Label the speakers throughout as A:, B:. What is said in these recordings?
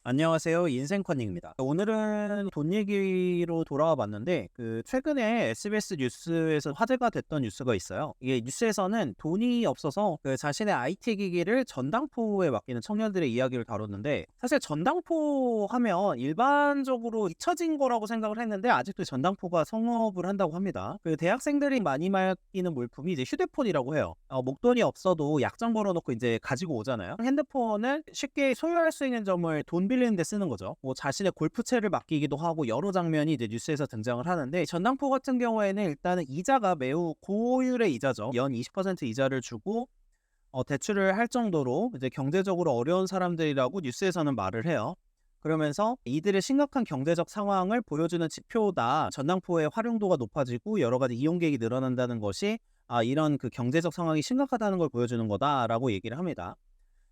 A: 안녕하세요. 인생커닝입니다. 오늘은 돈 얘기로 돌아와 봤는데 최근에 SBS 뉴스에서 화제가 됐던 뉴스가 있어요. 이게 뉴스에서는 돈이 없어서 자신의 IT 기기를 전당포에 맡기는 청년들의 이야기를 다뤘는데, 사실 전당포 하면 일반적으로 잊혀진 거라고 생각을 했는데 아직도 전당포가 성업을 한다고 합니다. 대학생들이 많이 맡기는 물품이 이제 휴대폰이라고 해요. 목돈이 없어도 약정 걸어놓고 이제 가지고 오잖아요. 핸드폰을 쉽게 소유할 수 있는 점을 돈 빌리는 데 쓰는 거죠. 뭐 자신의 골프채를 맡기기도 하고 여러 장면이 이제 뉴스에서 등장을 하는데, 전당포 같은 경우에는 일단은 이자가 매우 고율의 이자죠. 연 20% 이자를 주고 대출을 할 정도로 이제 경제적으로 어려운 사람들이라고 뉴스에서는 말을 해요. 그러면서 이들의 심각한 경제적 상황을 보여주는 지표다. 전당포의 활용도가 높아지고 여러 가지 이용객이 늘어난다는 것이 이런 경제적 상황이 심각하다는 걸 보여주는 거다라고 얘기를 합니다.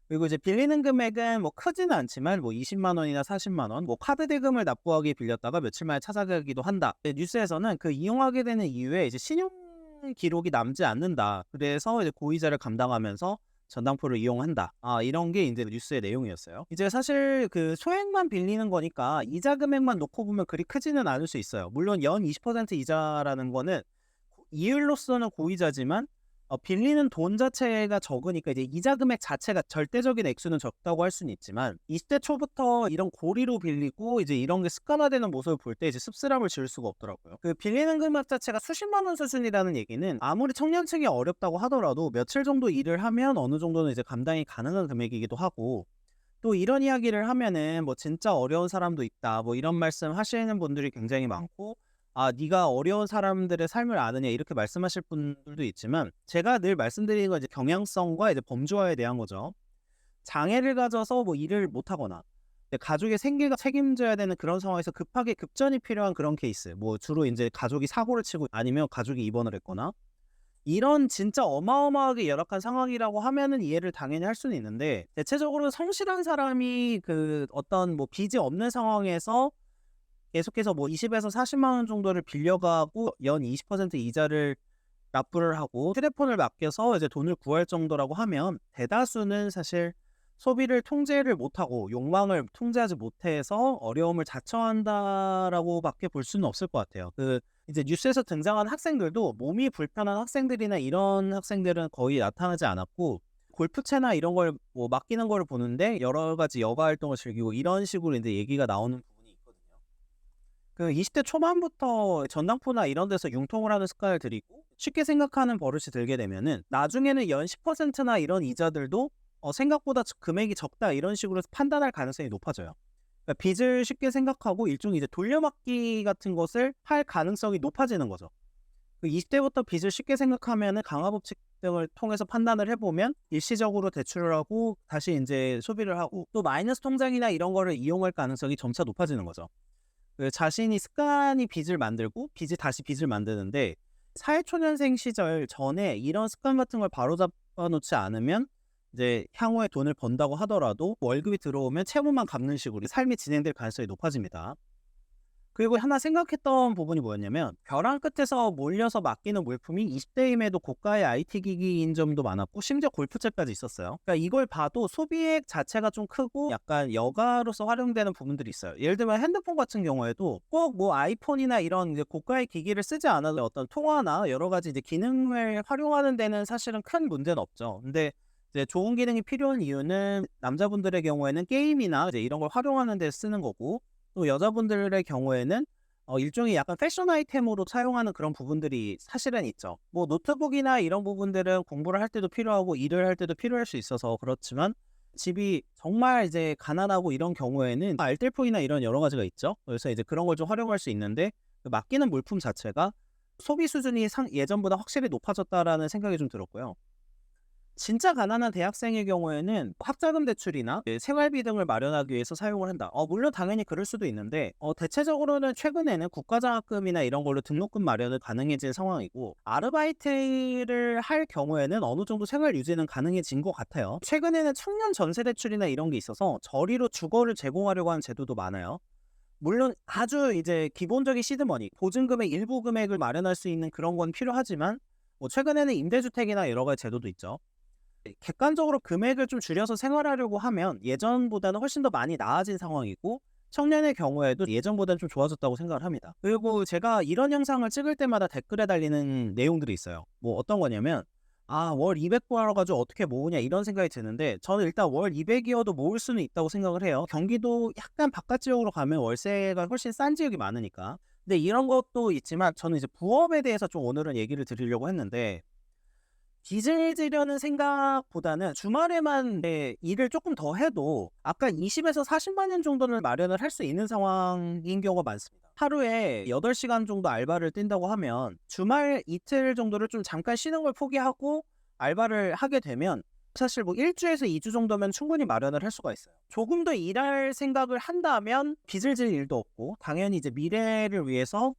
A: 그리고 이제 빌리는 금액은 뭐 크지는 않지만 뭐 20만 원이나 40만 원, 뭐 카드 대금을 납부하기 빌렸다가 며칠 만에 찾아가기도 한다. 뉴스에서는 이용하게 되는 이유에 이제 신용 기록이 남지 않는다. 그래서 이제 고이자를 감당하면서 전당포를 이용한다. 이런 게 이제 뉴스의 내용이었어요. 이제 사실 소액만 빌리는 거니까 이자 금액만 놓고 보면 그리 크지는 않을 수 있어요. 물론 연 20% 이자라는 거는 이율로서는 고이자지만 빌리는 돈 자체가 적으니까 이제 이자 금액 자체가 절대적인 액수는 적다고 할 수는 있지만, 20대 초부터 이런 고리로 빌리고 이제 이런 게 습관화되는 모습을 볼 때 이제 씁쓸함을 지울 수가 없더라고요. 빌리는 금액 자체가 수십만 원 수준이라는 얘기는 아무리 청년층이 어렵다고 하더라도 며칠 정도 일을 하면 어느 정도는 이제 감당이 가능한 금액이기도 하고, 또 이런 이야기를 하면은 뭐 진짜 어려운 사람도 있다, 뭐 이런 말씀 하시는 분들이 굉장히 많고, 네가 어려운 사람들의 삶을 아느냐 이렇게 말씀하실 분들도 있지만, 제가 늘 말씀드리는 건 이제 경향성과 이제 범주화에 대한 거죠. 장애를 가져서 뭐 일을 못 하거나 가족의 생계가 책임져야 되는 그런 상황에서 급하게 급전이 필요한 그런 케이스, 뭐 주로 이제 가족이 사고를 치고 아니면 가족이 입원을 했거나 이런 진짜 어마어마하게 열악한 상황이라고 하면은 이해를 당연히 할 수는 있는데, 대체적으로 성실한 사람이 어떤 뭐 빚이 없는 상황에서 계속해서 뭐 20에서 40만 원 정도를 빌려가고 연 20% 이자를 납부를 하고 휴대폰을 맡겨서 이제 돈을 구할 정도라고 하면, 대다수는 사실 소비를 통제를 못하고 욕망을 통제하지 못해서 어려움을 자처한다라고밖에 볼 수는 없을 것 같아요. 이제 뉴스에서 등장한 학생들도 몸이 불편한 학생들이나 이런 학생들은 거의 나타나지 않았고, 골프채나 이런 걸 뭐 맡기는 걸 보는데 여러 가지 여가 활동을 즐기고 이런 식으로 이제 얘기가 나오는 부분이 있거든요. 20대 초반부터 전당포나 이런 데서 융통을 하는 습관을 들이고 쉽게 생각하는 버릇이 들게 되면은 나중에는 연 10%나 이런 이자들도 생각보다 금액이 적다 이런 식으로 판단할 가능성이 높아져요. 그러니까 빚을 쉽게 생각하고 일종의 이제 돌려막기 같은 것을 할 가능성이 높아지는 거죠. 20대부터 빚을 쉽게 생각하면은 강화법칙 등을 통해서 판단을 해보면 일시적으로 대출을 하고 다시 이제 소비를 하고 또 마이너스 통장이나 이런 거를 이용할 가능성이 점차 높아지는 거죠. 자신이 습관이 빚을 만들고 빚이 다시 빚을 만드는데, 사회초년생 시절 전에 이런 습관 같은 걸 바로잡아 놓지 않으면 이제 향후에 돈을 번다고 하더라도 월급이 들어오면 채무만 갚는 식으로 삶이 진행될 가능성이 높아집니다. 그리고 하나 생각했던 부분이 뭐였냐면, 벼랑 끝에서 몰려서 맡기는 물품이 20대임에도 고가의 IT 기기인 점도 많았고 심지어 골프채까지 있었어요. 그러니까 이걸 봐도 소비액 자체가 좀 크고 약간 여가로서 활용되는 부분들이 있어요. 예를 들면 핸드폰 같은 경우에도 꼭 뭐 아이폰이나 이런 이제 고가의 기기를 쓰지 않아도 어떤 통화나 여러 가지 이제 기능을 활용하는 데는 사실은 큰 문제는 없죠. 근데 이제 좋은 기능이 필요한 이유는 남자분들의 경우에는 게임이나 이제 이런 걸 활용하는 데 쓰는 거고, 또 여자분들의 경우에는 일종의 약간 패션 아이템으로 사용하는 그런 부분들이 사실은 있죠. 뭐 노트북이나 이런 부분들은 공부를 할 때도 필요하고 일을 할 때도 필요할 수 있어서 그렇지만, 집이 정말 이제 가난하고 이런 경우에는 알뜰폰이나 이런 여러 가지가 있죠. 그래서 이제 그런 걸 좀 활용할 수 있는데, 맡기는 물품 자체가 소비 수준이 예전보다 확실히 높아졌다라는 생각이 좀 들었고요. 진짜 가난한 대학생의 경우에는 학자금 대출이나 생활비 등을 마련하기 위해서 사용을 한다. 물론 당연히 그럴 수도 있는데, 대체적으로는 최근에는 국가장학금이나 이런 걸로 등록금 마련을 가능해진 상황이고, 아르바이트를 할 경우에는 어느 정도 생활 유지는 가능해진 것 같아요. 최근에는 청년 전세 대출이나 이런 게 있어서 저리로 주거를 제공하려고 하는 제도도 많아요. 물론 아주 이제 기본적인 시드머니, 보증금의 일부 금액을 마련할 수 있는 그런 건 필요하지만, 뭐 최근에는 임대주택이나 여러 가지 제도도 있죠. 객관적으로 금액을 좀 줄여서 생활하려고 하면 예전보다는 훨씬 더 많이 나아진 상황이고, 청년의 경우에도 예전보다는 좀 좋아졌다고 생각을 합니다. 그리고 제가 이런 영상을 찍을 때마다 댓글에 달리는 내용들이 있어요. 뭐 어떤 거냐면, 아, 월 200 벌어가지고 어떻게 모으냐 이런 생각이 드는데, 저는 일단 월 200이어도 모을 수는 있다고 생각을 해요. 경기도 약간 바깥 지역으로 가면 월세가 훨씬 싼 지역이 많으니까. 근데 이런 것도 있지만, 저는 이제 부업에 대해서 좀 오늘은 얘기를 드리려고 했는데, 빚을 지려는 생각보다는 주말에만 내 일을 조금 더 해도 아까 20에서 40만 원 정도는 마련을 할 수 있는 상황인 경우가 많습니다. 하루에 8시간 정도 알바를 뛴다고 하면 주말 이틀 정도를 좀 잠깐 쉬는 걸 포기하고 알바를 하게 되면 사실 뭐 1주에서 2주 정도면 충분히 마련을 할 수가 있어요. 조금 더 일할 생각을 한다면 빚을 질 일도 없고, 당연히 이제 미래를 위해서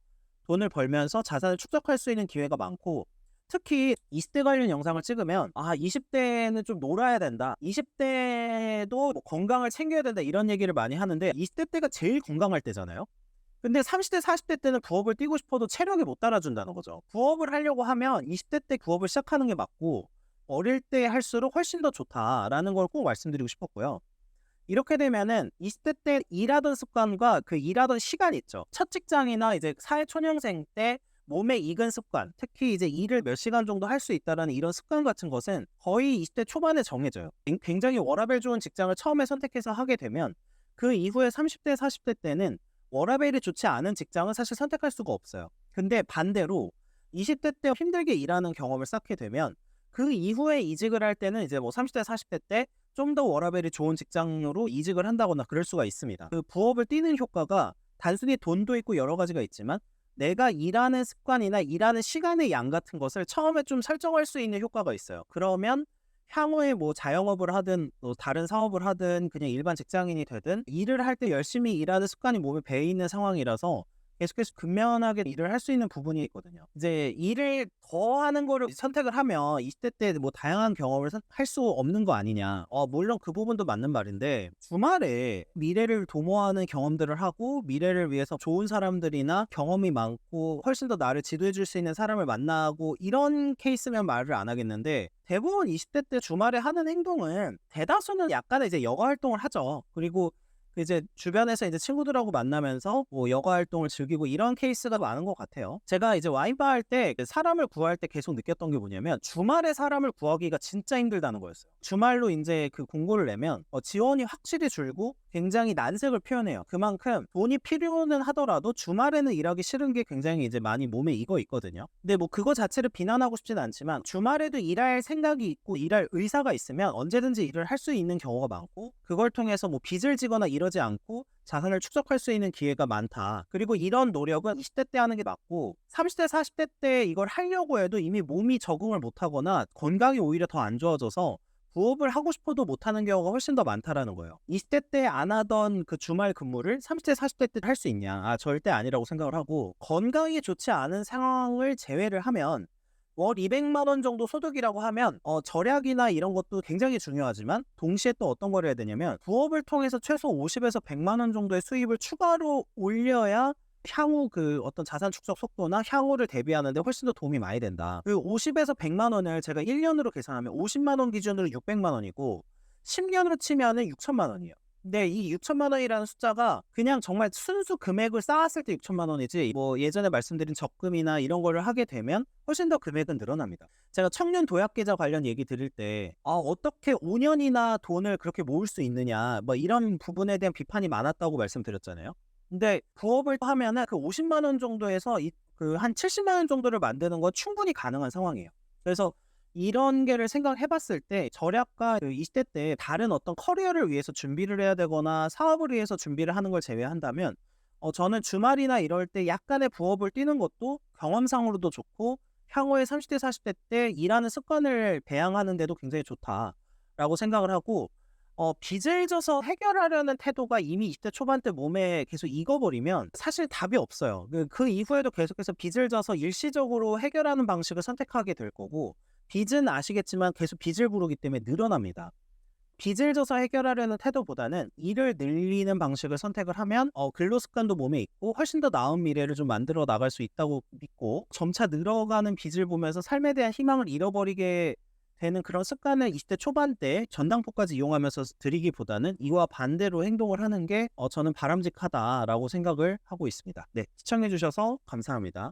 A: 돈을 벌면서 자산을 축적할 수 있는 기회가 많고, 특히 20대 관련 영상을 찍으면 20대는 좀 놀아야 된다, 20대도 뭐 건강을 챙겨야 된다 이런 얘기를 많이 하는데, 20대 때가 제일 건강할 때잖아요. 근데 30대 40대 때는 부업을 뛰고 싶어도 체력이 못 따라준다는 거죠. 부업을 하려고 하면 20대 때 부업을 시작하는 게 맞고, 어릴 때 할수록 훨씬 더 좋다라는 걸 꼭 말씀드리고 싶었고요. 이렇게 되면은 20대 때 일하던 습관과 그 일하던 시간 있죠. 첫 직장이나 이제 사회초년생 때 몸에 익은 습관, 특히 이제 일을 몇 시간 정도 할 수 있다라는 이런 습관 같은 것은 거의 20대 초반에 정해져요. 굉장히 워라밸 좋은 직장을 처음에 선택해서 하게 되면 그 이후에 30대, 40대 때는 워라밸이 좋지 않은 직장은 사실 선택할 수가 없어요. 근데 반대로 20대 때 힘들게 일하는 경험을 쌓게 되면 그 이후에 이직을 할 때는 이제 뭐 30대, 40대 때 좀 더 워라밸이 좋은 직장으로 이직을 한다거나 그럴 수가 있습니다. 그 부업을 뛰는 효과가 단순히 돈도 있고 여러 가지가 있지만, 내가 일하는 습관이나 일하는 시간의 양 같은 것을 처음에 좀 설정할 수 있는 효과가 있어요. 그러면 향후에 뭐 자영업을 하든 뭐 다른 사업을 하든 그냥 일반 직장인이 되든 일을 할 때 열심히 일하는 습관이 몸에 배어 있는 상황이라서 계속해서 근면하게 일을 할 수 있는 부분이 있거든요. 이제 일을 더 하는 거를 선택을 하면 20대 때 뭐 다양한 경험을 할 수 없는 거 아니냐. 물론 그 부분도 맞는 말인데, 주말에 미래를 도모하는 경험들을 하고 미래를 위해서 좋은 사람들이나 경험이 많고 훨씬 더 나를 지도해 줄 수 있는 사람을 만나고 이런 케이스면 말을 안 하겠는데, 대부분 20대 때 주말에 하는 행동은 대다수는 약간의 이제 여가 활동을 하죠. 그리고 이제 주변에서 이제 친구들하고 만나면서 뭐 여가 활동을 즐기고 이런 케이스가 많은 것 같아요. 제가 이제 와인바 할 때 사람을 구할 때 계속 느꼈던 게 뭐냐면, 주말에 사람을 구하기가 진짜 힘들다는 거였어요. 주말로 이제 그 공고를 내면 지원이 확실히 줄고 굉장히 난색을 표현해요. 그만큼 돈이 필요는 하더라도 주말에는 일하기 싫은 게 굉장히 이제 많이 몸에 익어 있거든요. 근데 뭐 그거 자체를 비난하고 싶진 않지만, 주말에도 일할 생각이 있고 일할 의사가 있으면 언제든지 일을 할 수 있는 경우가 많고, 그걸 통해서 뭐 빚을 지거나 이러지 않고 자산을 축적할 수 있는 기회가 많다. 그리고 이런 노력은 20대 때 하는 게 맞고, 30대 40대 때 이걸 하려고 해도 이미 몸이 적응을 못하거나 건강이 오히려 더 안 좋아져서 부업을 하고 싶어도 못하는 경우가 훨씬 더 많다라는 거예요. 20대 때 안 하던 그 주말 근무를 30대 40대 때 할 수 있냐? 절대 아니라고 생각을 하고, 건강이 좋지 않은 상황을 제외를 하면 월 200만 원 정도 소득이라고 하면 절약이나 이런 것도 굉장히 중요하지만, 동시에 또 어떤 걸 해야 되냐면, 부업을 통해서 최소 50에서 100만 원 정도의 수입을 추가로 올려야 향후 그 어떤 자산 축적 속도나 향후를 대비하는데 훨씬 더 도움이 많이 된다. 그 50에서 100만 원을 제가 1년으로 계산하면 50만 원 기준으로 600만 원이고 10년으로 치면은 6천만 원이에요. 근데 이 6천만 원이라는 숫자가 그냥 정말 순수 금액을 쌓았을 때 6천만 원이지, 뭐 예전에 말씀드린 적금이나 이런 거를 하게 되면 훨씬 더 금액은 늘어납니다. 제가 청년 도약계좌 관련 얘기 드릴 때 어떻게 5년이나 돈을 그렇게 모을 수 있느냐, 뭐 이런 부분에 대한 비판이 많았다고 말씀드렸잖아요. 근데 부업을 하면은 그 50만 원 정도에서 그 한 70만 원 정도를 만드는 건 충분히 가능한 상황이에요. 그래서 이런 게를 생각해 봤을 때, 절약과 그 20대 때 다른 어떤 커리어를 위해서 준비를 해야 되거나 사업을 위해서 준비를 하는 걸 제외한다면, 저는 주말이나 이럴 때 약간의 부업을 뛰는 것도 경험상으로도 좋고, 향후에 30대 40대 때 일하는 습관을 배양하는 데도 굉장히 좋다라고 생각을 하고, 빚을 져서 해결하려는 태도가 이미 20대 초반 때 몸에 계속 익어버리면 사실 답이 없어요. 그 이후에도 계속해서 빚을 져서 일시적으로 해결하는 방식을 선택하게 될 거고, 빚은 아시겠지만 계속 빚을 부르기 때문에 늘어납니다. 빚을 져서 해결하려는 태도보다는 일을 늘리는 방식을 선택을 하면 근로 습관도 몸에 있고 훨씬 더 나은 미래를 좀 만들어 나갈 수 있다고 믿고, 점차 늘어가는 빚을 보면서 삶에 대한 희망을 잃어버리게 되는 그런 습관을 20대 초반 때 전당포까지 이용하면서 들이기보다는 이와 반대로 행동을 하는 게 저는 바람직하다라고 생각을 하고 있습니다. 네, 시청해 주셔서 감사합니다.